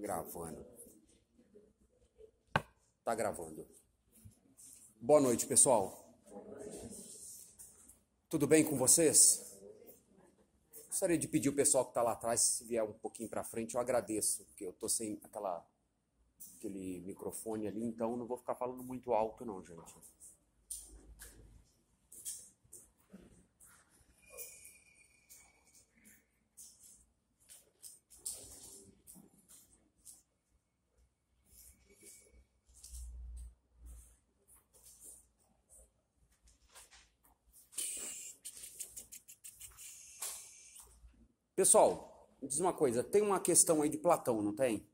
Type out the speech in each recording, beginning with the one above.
Gravando. Tá gravando. Boa noite, pessoal. Tudo bem com vocês? Gostaria de pedir o pessoal que está lá atrás, se vier um pouquinho para frente, eu agradeço, porque eu tô sem aquele microfone ali, então não vou ficar falando muito alto não, gente. Pessoal, me diz uma coisa, tem uma questão aí de Platão, não tem?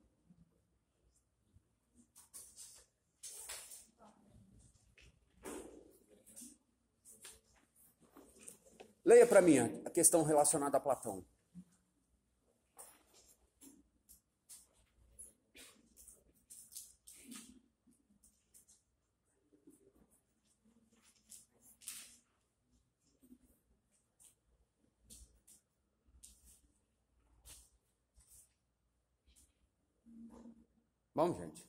Leia para mim a questão relacionada a Platão. Vamos, gente.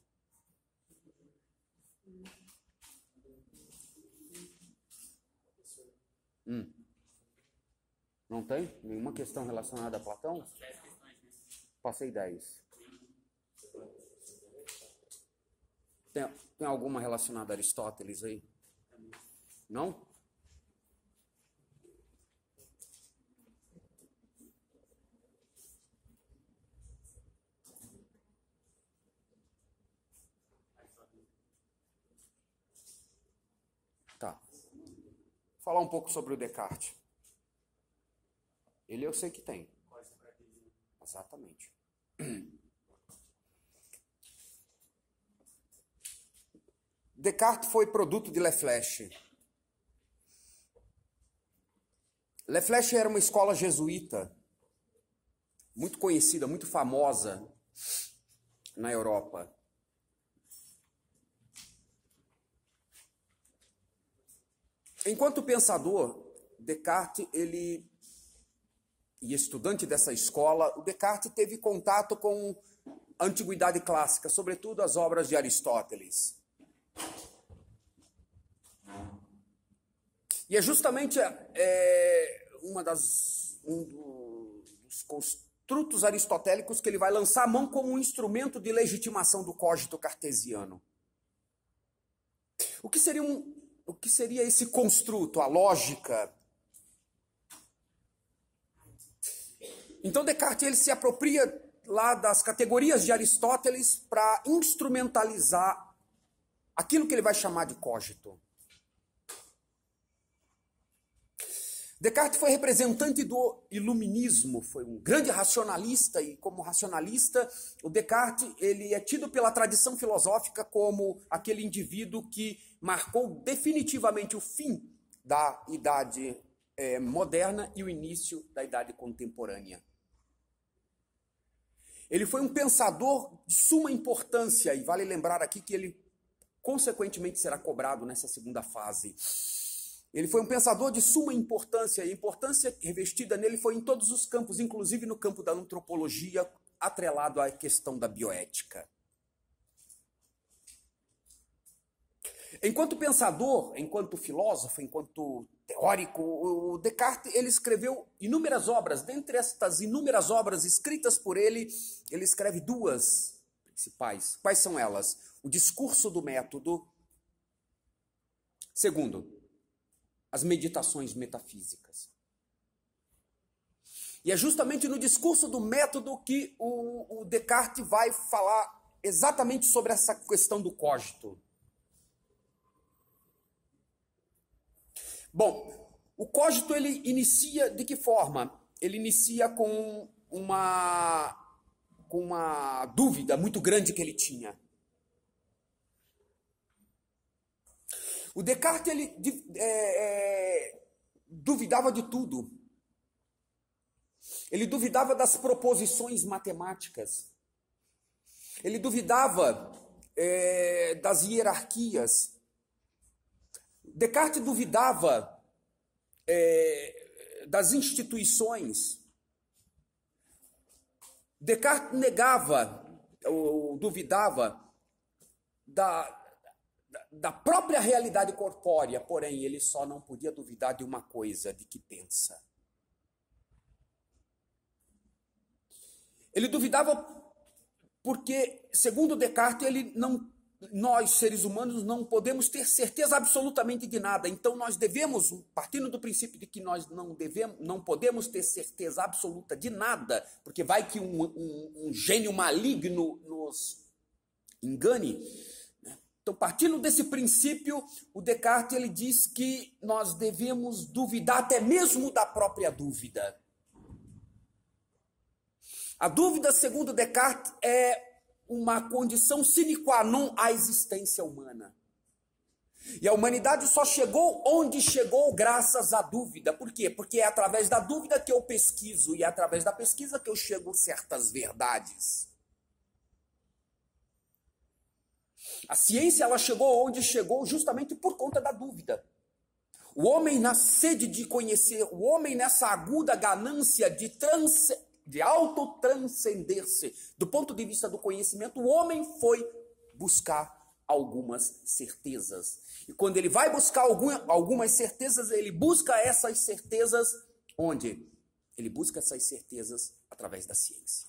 Não tem nenhuma questão relacionada a Platão? Passei 10. Tem alguma relacionada a Aristóteles aí? Não? Tá. Vou falar um pouco sobre o Descartes. Ele eu sei que tem. Exatamente. Descartes foi produto de Le Flèche. Le Flèche era uma escola jesuíta, muito conhecida, muito famosa na Europa. Enquanto pensador, Descartes, e estudante dessa escola, o Descartes teve contato com a antiguidade clássica, sobretudo as obras de Aristóteles. E é justamente um dos construtos aristotélicos que ele vai lançar a mão como um instrumento de legitimação do cogito cartesiano. O que seria esse construto, a lógica? Então Descartes ele se apropria lá das categorias de Aristóteles para instrumentalizar aquilo que ele vai chamar de cogito. Descartes foi representante do iluminismo, foi um grande racionalista, e como racionalista, o Descartes ele é tido pela tradição filosófica como aquele indivíduo que marcou definitivamente o fim da idade moderna e o início da idade contemporânea. Ele foi um pensador de suma importância, e vale lembrar aqui que ele consequentemente será cobrado nessa segunda fase. Ele foi um pensador de suma importância, e a importância revestida nele foi em todos os campos, inclusive no campo da antropologia, atrelado à questão da bioética. Enquanto pensador, enquanto filósofo, enquanto teórico, o Descartes ele escreveu inúmeras obras. Dentre estas inúmeras obras escritas por ele escreve duas principais. Quais são elas? O Discurso do Método. Segundo, as Meditações Metafísicas. E é justamente no Discurso do Método que o Descartes vai falar exatamente sobre essa questão do cogito. Bom, o cogito ele inicia de que forma? Ele inicia com uma dúvida muito grande que ele tinha. O Descartes ele duvidava de tudo. Ele duvidava das proposições matemáticas. Ele duvidava das hierarquias. Descartes duvidava das instituições. Descartes negava duvidava da própria realidade corpórea, porém ele só não podia duvidar de uma coisa, de que pensa. Ele duvidava porque, segundo Descartes, nós, seres humanos, não podemos ter certeza absolutamente de nada. Então nós devemos, partindo do princípio de que nós não podemos ter certeza absoluta de nada, porque vai que um gênio maligno nos engane. Então, partindo desse princípio, o Descartes ele diz que nós devemos duvidar até mesmo da própria dúvida. A dúvida, segundo Descartes, é uma condição sine qua non à existência humana. E a humanidade só chegou onde chegou graças à dúvida. Por quê? Porque é através da dúvida que eu pesquiso e é através da pesquisa que eu chego a certas verdades. A ciência ela chegou onde chegou justamente por conta da dúvida. O homem na sede de conhecer, o homem nessa aguda ganância de autotranscender-se, do ponto de vista do conhecimento, o homem foi buscar algumas certezas. E quando ele vai buscar algumas certezas, ele busca essas certezas onde? Ele busca essas certezas através da ciência.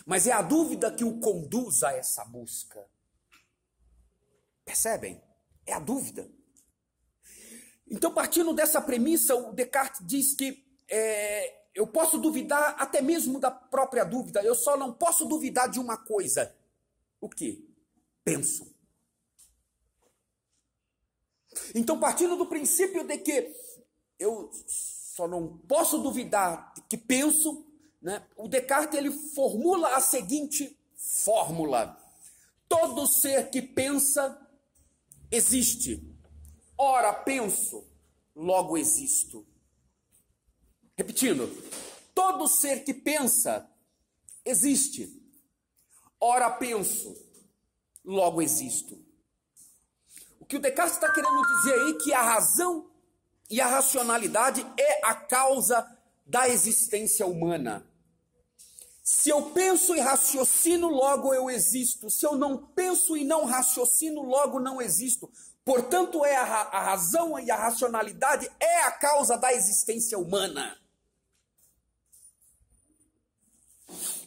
Mas é a dúvida que o conduz a essa busca. Percebem? É a dúvida. Então, partindo dessa premissa, o Descartes diz que eu posso duvidar até mesmo da própria dúvida, eu só não posso duvidar de uma coisa. O quê? Penso. Então, partindo do princípio de que eu só não posso duvidar de que penso, né, o Descartes ele formula a seguinte fórmula: todo ser que pensa existe. Ora penso, logo existo. Repetindo, todo ser que pensa existe. Ora penso, logo existo. O que o Descartes está querendo dizer aí é que a razão e a racionalidade é a causa da existência humana. Se eu penso e raciocino, logo eu existo. Se eu não penso e não raciocino, logo não existo. Portanto, a razão e a racionalidade é a causa da existência humana.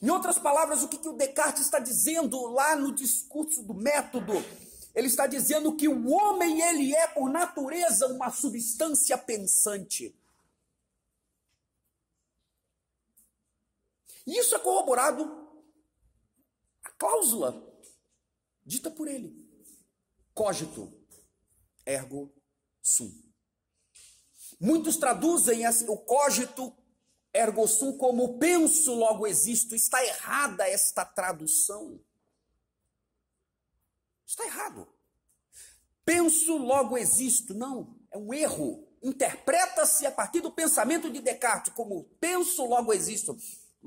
Em outras palavras, o que o Descartes está dizendo lá no discurso do método? Ele está dizendo que o homem ele é, por natureza, uma substância pensante. E isso é corroborado a cláusula dita por ele. Cogito, ergo sum. Muitos traduzem o cogito, ergo sum como penso, logo existo. Está errada esta tradução. Está errado. Penso, logo existo. Não, é um erro. Interpreta-se a partir do pensamento de Descartes como penso, logo existo.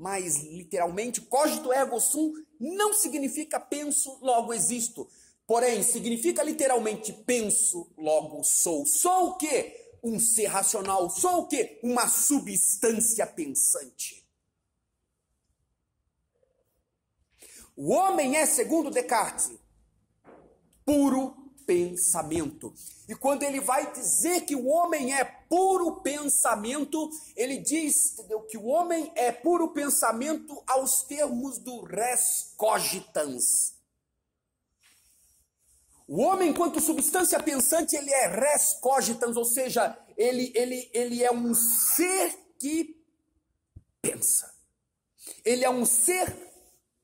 Mas, literalmente, cogito ergo sum não significa penso, logo existo. Porém, significa literalmente penso, logo sou. Sou o quê? Um ser racional. Sou o quê? Uma substância pensante. O homem é, segundo Descartes, puro pensamento. E quando ele vai dizer que o homem é puro pensamento, ele diz, entendeu, que o homem é puro pensamento aos termos do res cogitans. O homem, enquanto substância pensante, ele é res cogitans, ou seja, ele é um ser que pensa. Ele é um ser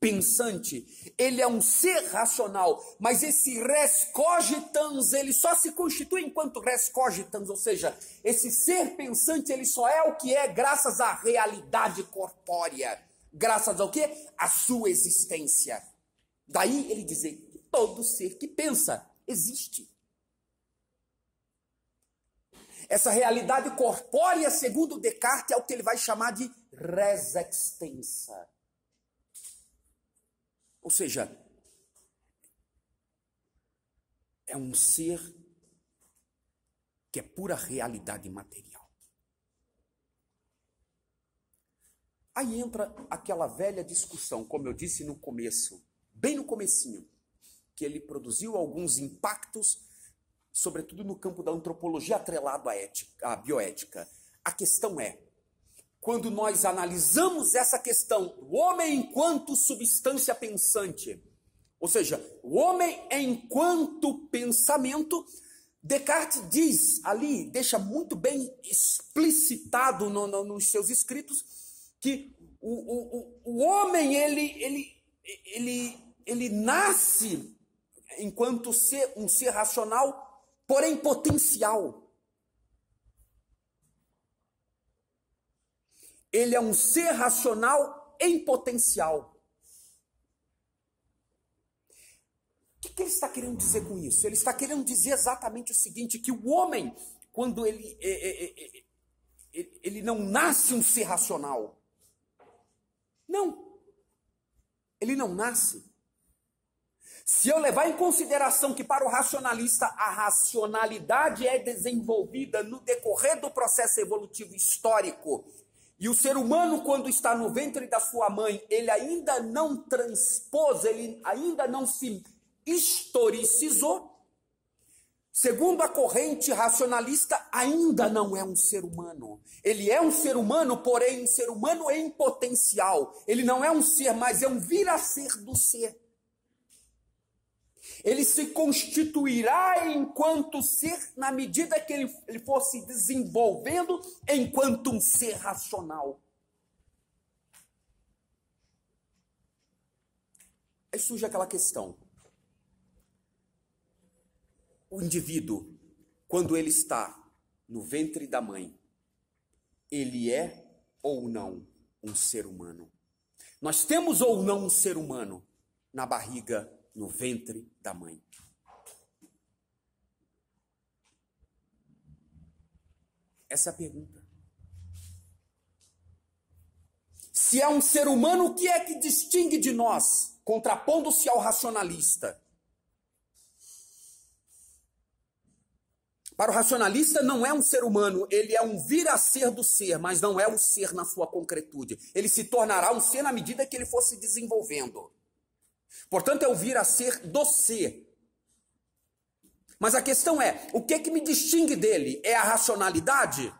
pensante, ele é um ser racional, mas esse res cogitans, ele só se constitui enquanto res cogitans, ou seja, esse ser pensante, ele só é o que é graças à realidade corpórea, graças ao quê? À sua existência. Daí ele dizer que todo ser que pensa existe. Essa realidade corpórea, segundo Descartes, é o que ele vai chamar de res extensa. Ou seja, é um ser que é pura realidade material. Aí entra aquela velha discussão, como eu disse no começo, bem no comecinho, que ele produziu alguns impactos, sobretudo no campo da antropologia atrelado à bioética. A questão é, quando nós analisamos essa questão, o homem enquanto substância pensante, ou seja, o homem enquanto pensamento, Descartes diz ali, deixa muito bem explicitado nos seus escritos, que o homem, ele nasce enquanto um ser racional, porém potencial. Ele é um ser racional em potencial. O que ele está querendo dizer com isso? Ele está querendo dizer exatamente o seguinte, que o homem, quando ele não nasce um ser racional. Não. Ele não nasce. Se eu levar em consideração que para o racionalista a racionalidade é desenvolvida no decorrer do processo evolutivo histórico, e o ser humano, quando está no ventre da sua mãe, ele ainda não transpôs, ele ainda não se historicizou, segundo a corrente racionalista, ainda não é um ser humano. Ele é um ser humano, porém um ser humano em potencial. Ele não é um ser, mas é um vir a ser do ser. Ele se constituirá enquanto ser na medida que ele for se desenvolvendo enquanto um ser racional. Aí surge aquela questão. O indivíduo, quando ele está no ventre da mãe, ele é ou não um ser humano? Nós temos ou não um ser humano na barriga, no ventre da mãe? Essa é a pergunta. Se é um ser humano, o que é que distingue de nós, contrapondo-se ao racionalista? Para o racionalista não é um ser humano, ele é um vir a ser do ser, mas não é um ser na sua concretude. Ele se tornará um ser na medida que ele for se desenvolvendo. Portanto, é o vir a ser do ser. Mas a questão é, o que me distingue dele? É a racionalidade?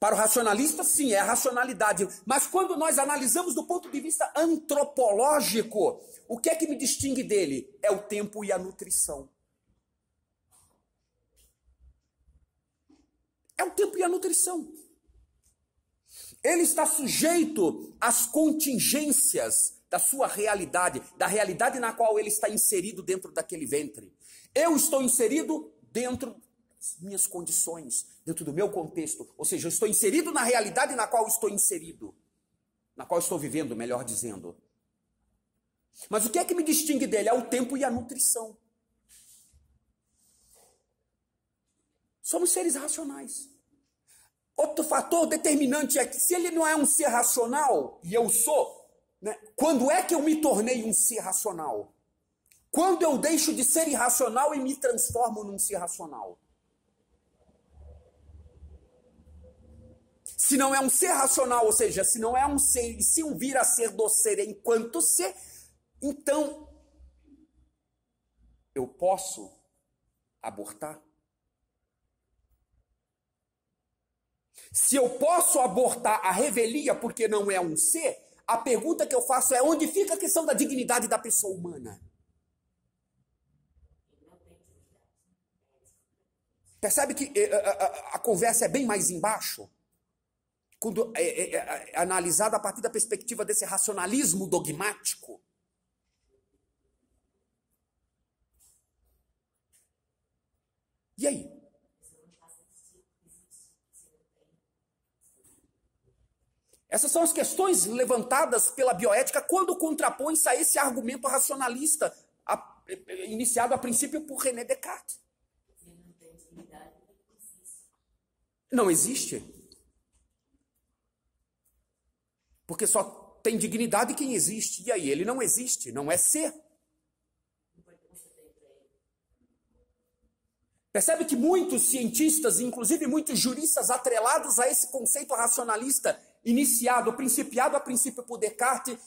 Para o racionalista, sim, é a racionalidade. Mas quando nós analisamos do ponto de vista antropológico, o que me distingue dele? É o tempo e a nutrição. É o tempo e a nutrição. Ele está sujeito às contingências da sua realidade, da realidade na qual ele está inserido dentro daquele ventre. Eu estou inserido dentro das minhas condições, dentro do meu contexto. Ou seja, eu estou inserido na realidade na qual estou inserido. Na qual estou vivendo, melhor dizendo. Mas o que é que me distingue dele? É o tempo e a nutrição. Somos seres racionais. Outro fator determinante é que se ele não é um ser racional, e eu sou, né, quando é que eu me tornei um ser racional? Quando eu deixo de ser irracional e me transformo num ser racional? Se não é um ser racional, ou seja, se não é um ser, e se um vir a ser do ser enquanto ser, então eu posso abortar? Se eu posso abortar a revelia porque não é um ser, a pergunta que eu faço é: onde fica a questão da dignidade da pessoa humana? Percebe que a conversa é bem mais embaixo? Quando é analisada a partir da perspectiva desse racionalismo dogmático. E aí? Essas são as questões levantadas pela bioética quando contrapõe-se a esse argumento racionalista, iniciado a princípio por René Descartes. Não existe. Porque só tem dignidade quem existe. E aí ele não existe, não é ser. Percebe que muitos cientistas, inclusive muitos juristas atrelados a esse conceito racionalista, iniciado, principiado a princípio por Descartes,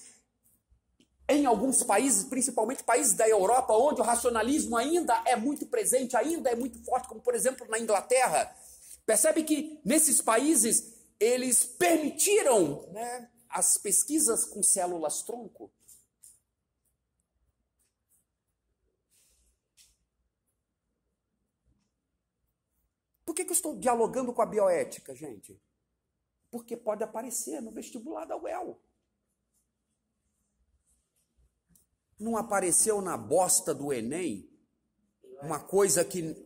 em alguns países, principalmente países da Europa, onde o racionalismo ainda é muito presente, ainda é muito forte, como por exemplo na Inglaterra. Percebe que nesses países eles permitiram, né, as pesquisas com células-tronco. Por que eu estou dialogando com a bioética, gente? Porque pode aparecer no vestibular da UEL. Não apareceu na bosta do Enem uma coisa que...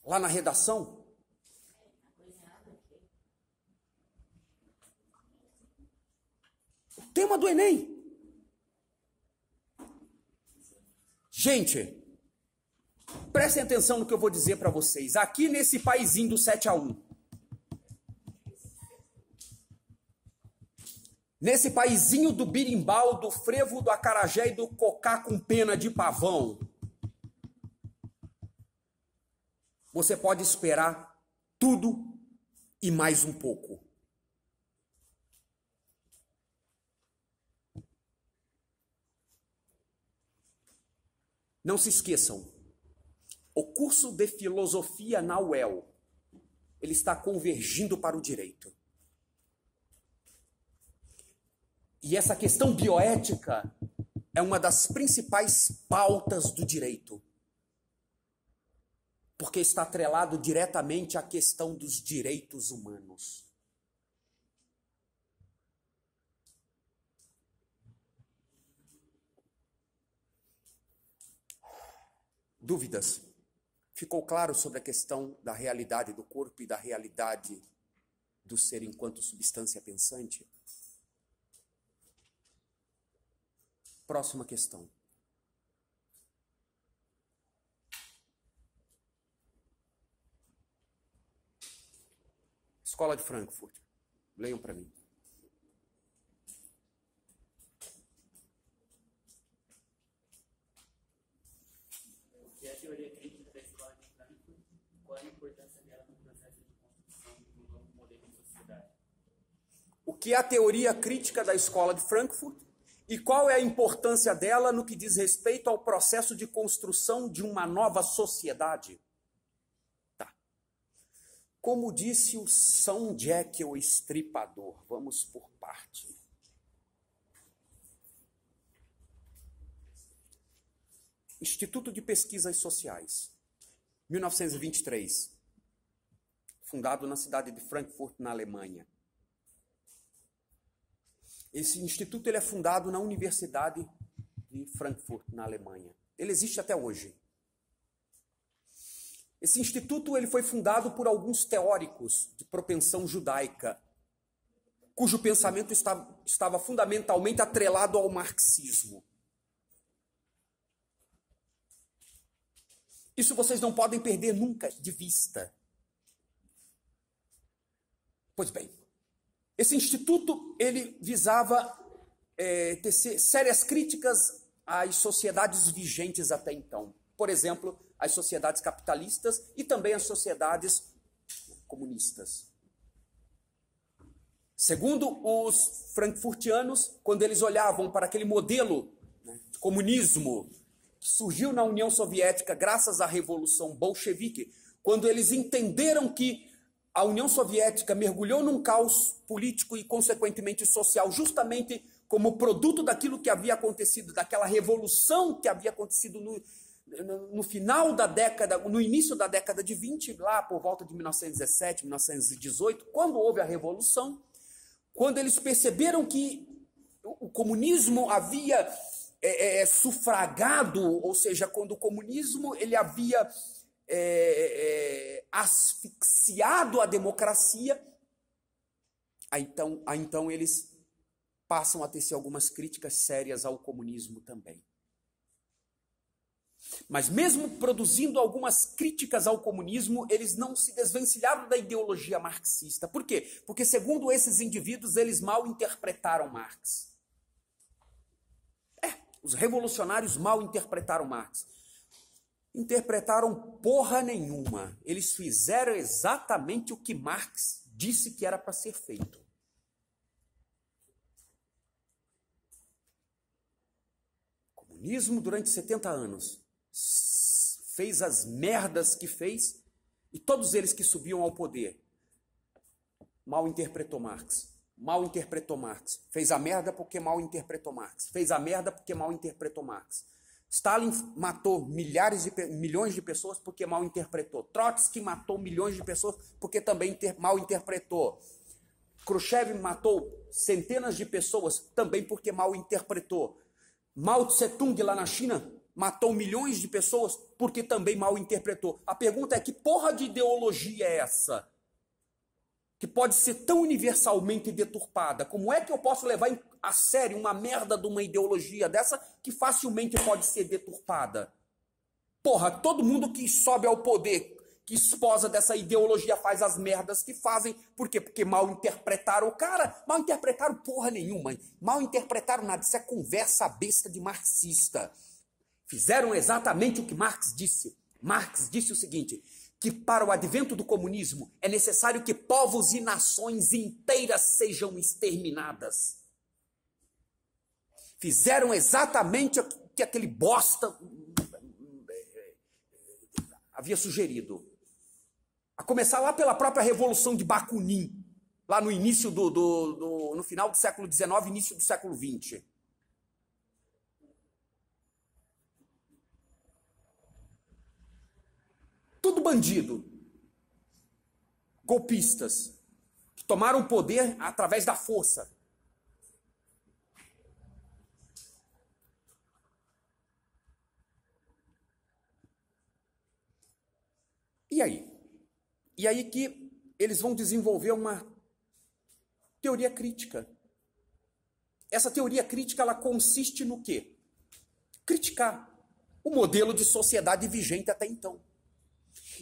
Lá na redação? O tema do Enem. Gente, prestem atenção no que eu vou dizer para vocês. Aqui nesse paizinho do 7-1. Nesse paizinho do birimbau, do frevo, do acarajé e do cocá com pena de pavão. Você pode esperar tudo e mais um pouco. Não se esqueçam, o curso de filosofia na UEL, ele está convergindo para o direito. E essa questão bioética é uma das principais pautas do direito. Porque está atrelado diretamente à questão dos direitos humanos. Dúvidas? Ficou claro sobre a questão da realidade do corpo e da realidade do ser enquanto substância pensante? Próxima questão. Escola de Frankfurt. Leiam para mim. O que é a teoria crítica da Escola de Frankfurt? Qual a importância dela no processo de construção do novo modelo de sociedade? O que é a teoria crítica da Escola de Frankfurt? E qual é a importância dela no que diz respeito ao processo de construção de uma nova sociedade? Tá. Como disse o São Jack, o Estripador, vamos por parte. Instituto de Pesquisas Sociais, 1923, fundado na cidade de Frankfurt, na Alemanha. Esse instituto ele é fundado na Universidade de Frankfurt, na Alemanha. Ele existe até hoje. Esse instituto ele foi fundado por alguns teóricos de propensão judaica, cujo pensamento estava fundamentalmente atrelado ao marxismo. Isso vocês não podem perder nunca de vista. Pois bem, esse instituto ele visava tecer sérias críticas às sociedades vigentes até então. Por exemplo, as sociedades capitalistas e também as sociedades comunistas. Segundo os frankfurtianos, quando eles olhavam para aquele modelo, né, de comunismo que surgiu na União Soviética graças à Revolução Bolchevique, quando eles entenderam que a União Soviética mergulhou num caos político e, consequentemente, social, justamente como produto daquilo que havia acontecido, daquela revolução que havia acontecido no final da década, no início da década de 20, lá por volta de 1917, 1918, quando houve a revolução, quando eles perceberam que o comunismo havia sufragado, ou seja, quando o comunismo ele havia asfixiado a democracia, então eles passam a tecer algumas críticas sérias ao comunismo também. Mas mesmo produzindo algumas críticas ao comunismo, eles não se desvencilharam da ideologia marxista. Por quê? Porque, segundo esses indivíduos, eles mal interpretaram Marx. Os revolucionários mal interpretaram Marx. Interpretaram porra nenhuma. Eles fizeram exatamente o que Marx disse que era para ser feito. O comunismo, durante 70 anos, fez as merdas que fez, e todos eles que subiam ao poder mal interpretou Marx. Mal interpretou Marx. Fez a merda porque mal interpretou Marx. Fez a merda porque mal interpretou Marx. Stalin matou milhões de pessoas porque mal interpretou. Trotsky matou milhões de pessoas porque também mal interpretou. Khrushchev matou centenas de pessoas também porque mal interpretou. Mao Tse-tung lá na China matou milhões de pessoas porque também mal interpretou. A pergunta é: que porra de ideologia é essa? Que pode ser tão universalmente deturpada. Como é que eu posso levar a sério uma merda de uma ideologia dessa que facilmente pode ser deturpada? Porra, todo mundo que sobe ao poder, que esposa dessa ideologia, faz as merdas que fazem. Por quê? Porque mal interpretaram o cara. Mal interpretaram porra nenhuma. Mal interpretaram nada. Isso é conversa besta de marxista. Fizeram exatamente o que Marx disse. Marx disse o seguinte: que para o advento do comunismo é necessário que povos e nações inteiras sejam exterminadas. Fizeram exatamente o que aquele bosta havia sugerido. A começar lá pela própria Revolução de Bakunin, lá no início no final do século XIX, início do século XX. Tudo bandido, golpistas, que tomaram o poder através da força. E aí? E aí que eles vão desenvolver uma teoria crítica. Essa teoria crítica, ela consiste no quê? Criticar o modelo de sociedade vigente até então.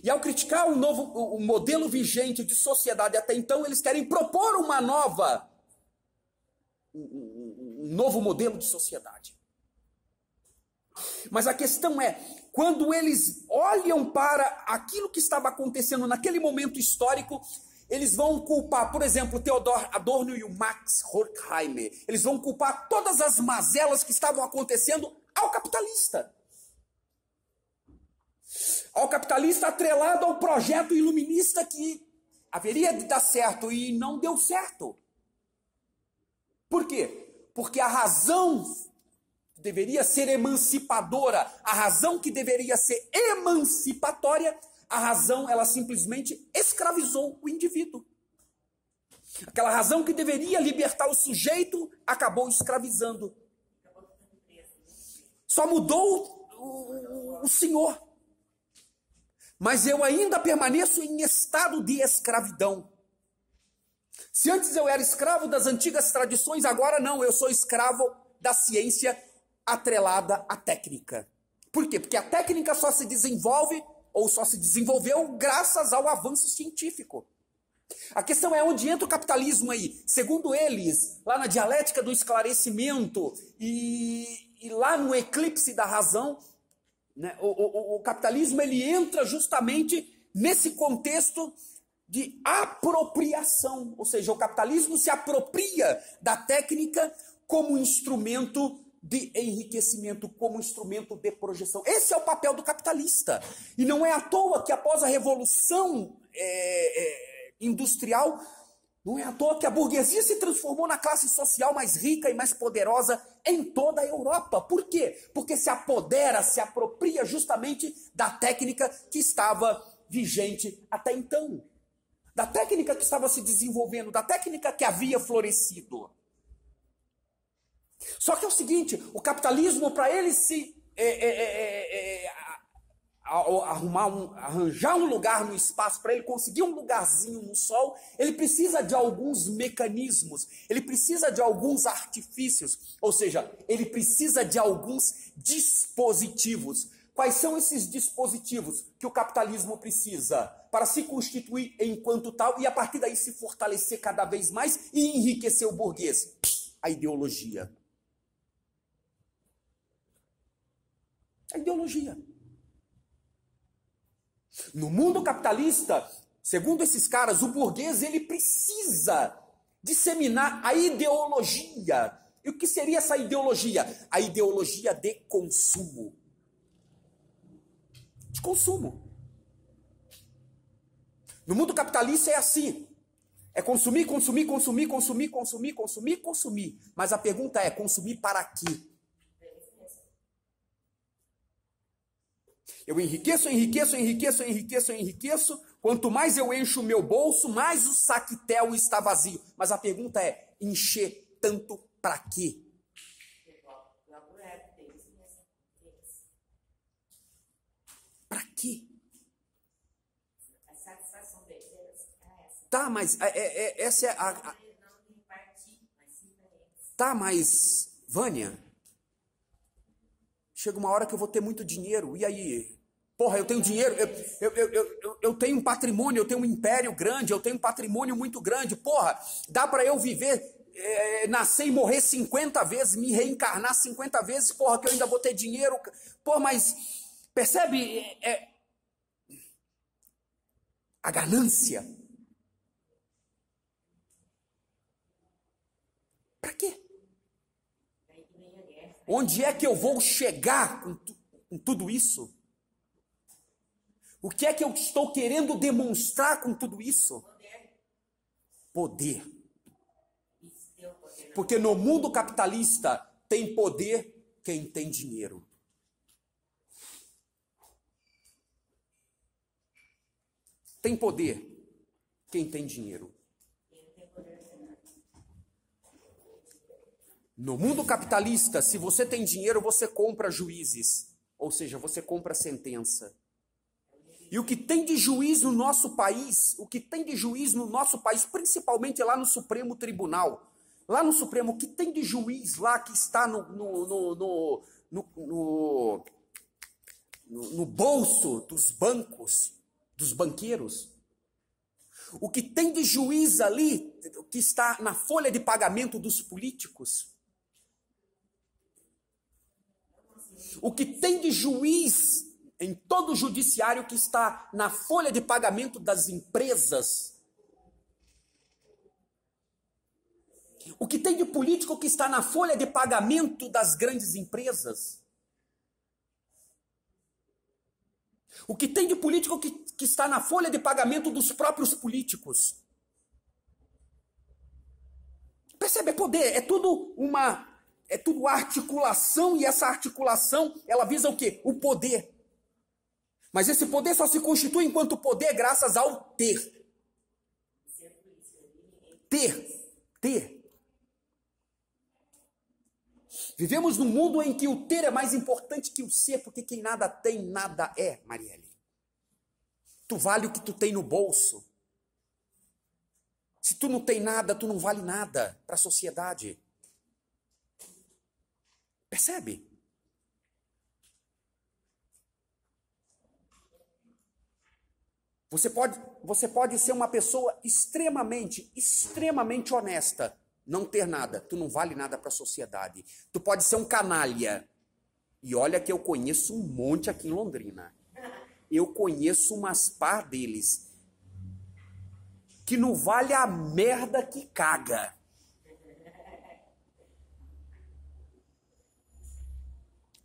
E ao criticar o modelo vigente de sociedade até então, eles querem propor um novo modelo de sociedade. Mas a questão é, quando eles olham para aquilo que estava acontecendo naquele momento histórico, eles vão culpar, por exemplo, o Theodor Adorno e o Max Horkheimer. Eles vão culpar todas as mazelas que estavam acontecendo ao capitalista. Ao capitalista atrelado ao projeto iluminista que haveria de dar certo e não deu certo. Por quê? Porque a razão que deveria ser emancipadora, a razão que deveria ser emancipatória, a razão, ela simplesmente escravizou o indivíduo. Aquela razão que deveria libertar o sujeito, acabou escravizando. Só mudou o senhor. Mas eu ainda permaneço em estado de escravidão. Se antes eu era escravo das antigas tradições, agora não, eu sou escravo da ciência atrelada à técnica. Por quê? Porque a técnica só se desenvolve, ou só se desenvolveu, graças ao avanço científico. A questão é onde entra o capitalismo aí. Segundo eles, lá na dialética do esclarecimento e lá no eclipse da razão, né, o capitalismo ele entra justamente nesse contexto de apropriação. Ou seja, o capitalismo se apropria da técnica como instrumento de enriquecimento, como instrumento de projeção. Esse é o papel do capitalista. E não é à toa que após a Revolução Industrial, não é à toa que a burguesia se transformou na classe social mais rica e mais poderosa em toda a Europa. Por quê? Porque se apodera, se apropria justamente da técnica que estava vigente até então. Da técnica que estava se desenvolvendo, da técnica que havia florescido. Só que é o seguinte, o capitalismo, para ele se arranjar um lugar no espaço, para ele conseguir um lugarzinho no sol, ele precisa de alguns mecanismos, ele precisa de alguns artifícios, ou seja, ele precisa de alguns dispositivos. Quais são esses dispositivos que o capitalismo precisa para se constituir enquanto tal e a partir daí se fortalecer cada vez mais e enriquecer o burguês? A ideologia. A ideologia. No mundo capitalista, Segundo esses caras, o burguês ele precisa disseminar a ideologia. E o que seria essa ideologia? A ideologia de consumo. De consumo. No mundo capitalista é assim. É consumir, consumir, consumir, consumir, consumir, consumir, consumir. Mas a pergunta é, consumir para quê? Eu enriqueço, enriqueço, enriqueço, enriqueço, enriqueço. Quanto mais eu encho o meu bolso, mais o saquetel está vazio. Mas a pergunta é, encher tanto para quê? Para quê? A satisfação deles é essa. Tá, mas essa é a... Não repartir, mas sim para eles. Tá, mas, Vânia, chega uma hora que eu vou ter muito dinheiro, e aí? Porra, eu tenho dinheiro, eu tenho um patrimônio, eu tenho um império grande, eu tenho um patrimônio muito grande, porra, dá pra eu viver, nascer e morrer 50 vezes, me reencarnar 50 vezes, porra, que eu ainda vou ter dinheiro, porra, mas, percebe, a ganância. Pra quê? Onde é que eu vou chegar com tudo isso? O que é que eu estou querendo demonstrar com tudo isso? Poder. Porque no mundo capitalista tem poder quem tem dinheiro. Tem poder quem tem dinheiro. No mundo capitalista, se você tem dinheiro, você compra juízes. Ou seja, você compra sentença. E o que tem de juiz no nosso país, principalmente lá no Supremo Tribunal, lá no Supremo, o que tem de juiz lá que está no bolso dos bancos, dos banqueiros, o que tem de juiz ali, que está na folha de pagamento dos políticos, o que tem de juiz em todo o judiciário que está na folha de pagamento das empresas. O que tem de político que está na folha de pagamento das grandes empresas. O que tem de político que está na folha de pagamento dos próprios políticos. Percebe? É poder, é tudo articulação, e essa articulação, ela visa o quê? O poder. Mas esse poder só se constitui enquanto poder graças ao ter. Ter. Vivemos num mundo em que o ter é mais importante que o ser, porque quem nada tem, nada é, Marielle. Tu vale o que tu tem no bolso. Se tu não tem nada, tu não vale nada para a sociedade. Percebe? Você pode ser uma pessoa extremamente honesta, não ter nada. Tu não vale nada para a sociedade. Tu pode ser um canalha. E olha que eu conheço um monte aqui em Londrina. Eu conheço umas par deles que não vale a merda que caga.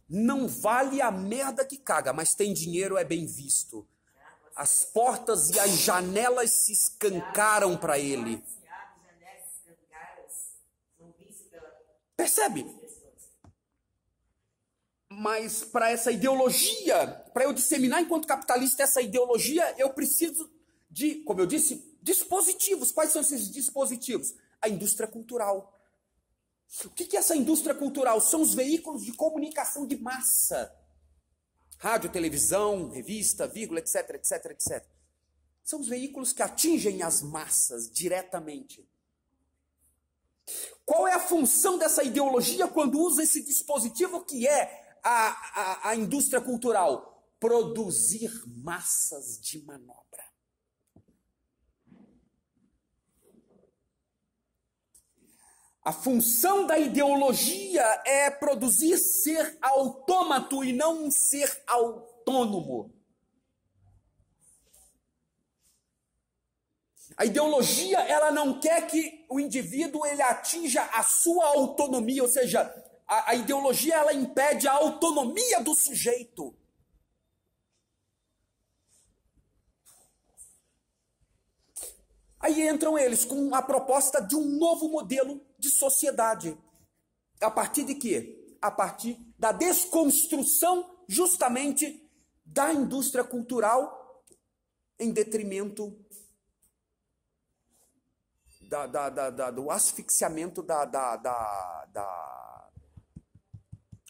Não vale a merda que caga, mas tem dinheiro, é bem visto. As portas e as janelas se escancaram para ele. Percebe? Mas para essa ideologia, para eu disseminar enquanto capitalista essa ideologia, eu preciso de, como eu disse, dispositivos. Quais são esses dispositivos? A indústria cultural. O que é essa indústria cultural? São os veículos de comunicação de massa. Rádio, televisão, revista, vírgula, etc, etc, etc. São os veículos que atingem as massas diretamente. Qual é a função dessa ideologia quando usa esse dispositivo que é a indústria cultural? Produzir massas de manobra. A função da ideologia é produzir ser autômato e não um ser autônomo. A ideologia, ela não quer que o indivíduo ele atinja a sua autonomia, ou seja, a ideologia ela impede a autonomia do sujeito. Aí entram eles com a proposta de um novo modelo de sociedade. A partir de quê? A partir da desconstrução justamente da indústria cultural em detrimento do asfixiamento da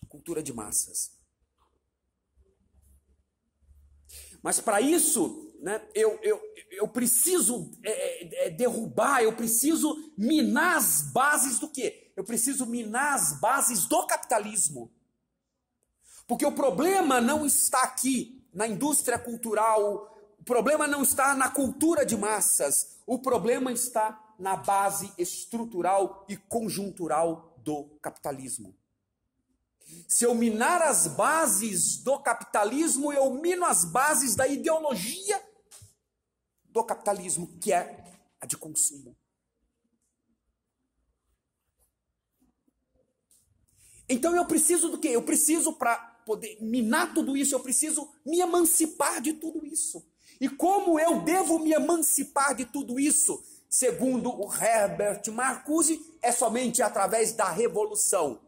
cultura de massas. Mas para isso, né, eu preciso derrubar, eu preciso minar as bases do quê? Eu preciso minar as bases do capitalismo. Porque o problema não está aqui na indústria cultural, o problema não está na cultura de massas, o problema está na base estrutural e conjuntural do capitalismo. Se eu minar as bases do capitalismo, eu mino as bases da ideologia do capitalismo, que é a de consumo. Então eu preciso do quê? Eu preciso, para poder minar tudo isso, eu preciso me emancipar de tudo isso. E como eu devo me emancipar de tudo isso? Segundo o Herbert Marcuse, é somente através da revolução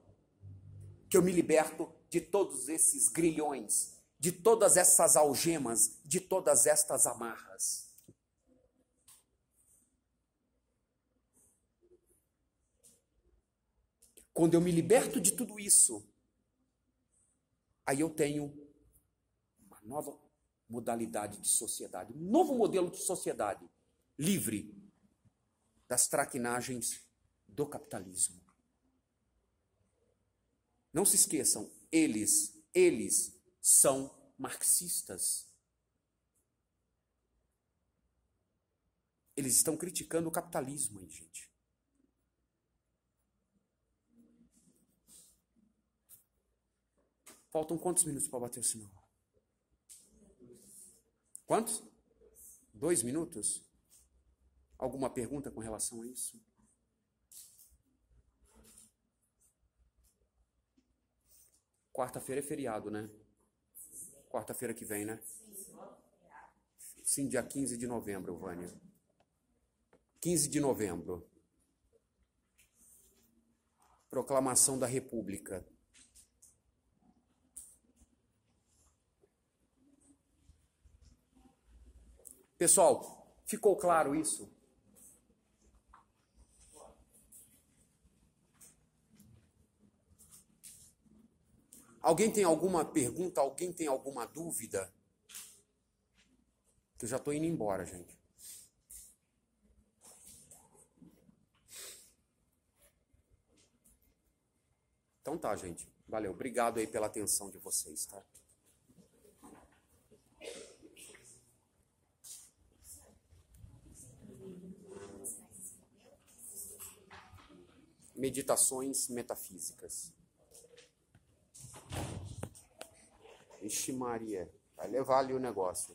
que eu me liberto de todos esses grilhões, de todas essas algemas, de todas estas amarras. Quando eu me liberto de tudo isso, aí eu tenho uma nova modalidade de sociedade, um novo modelo de sociedade, livre das traquinagens do capitalismo. Não se esqueçam, eles são marxistas. Eles estão criticando o capitalismo aí, gente. Faltam quantos minutos para bater o sinal? Quantos? 2 minutos? Alguma pergunta com relação a isso? Quarta-feira é feriado, né? Quarta-feira que vem, né? Sim, dia 15 de novembro, Vânia. 15 de novembro. Proclamação da República. Pessoal, ficou claro isso? Alguém tem alguma pergunta? Alguém tem alguma dúvida? Eu já estou indo embora, gente. Então tá, gente. Valeu. Obrigado aí pela atenção de vocês, tá? Meditações metafísicas. Ixi Maria, vai levar ali o negócio.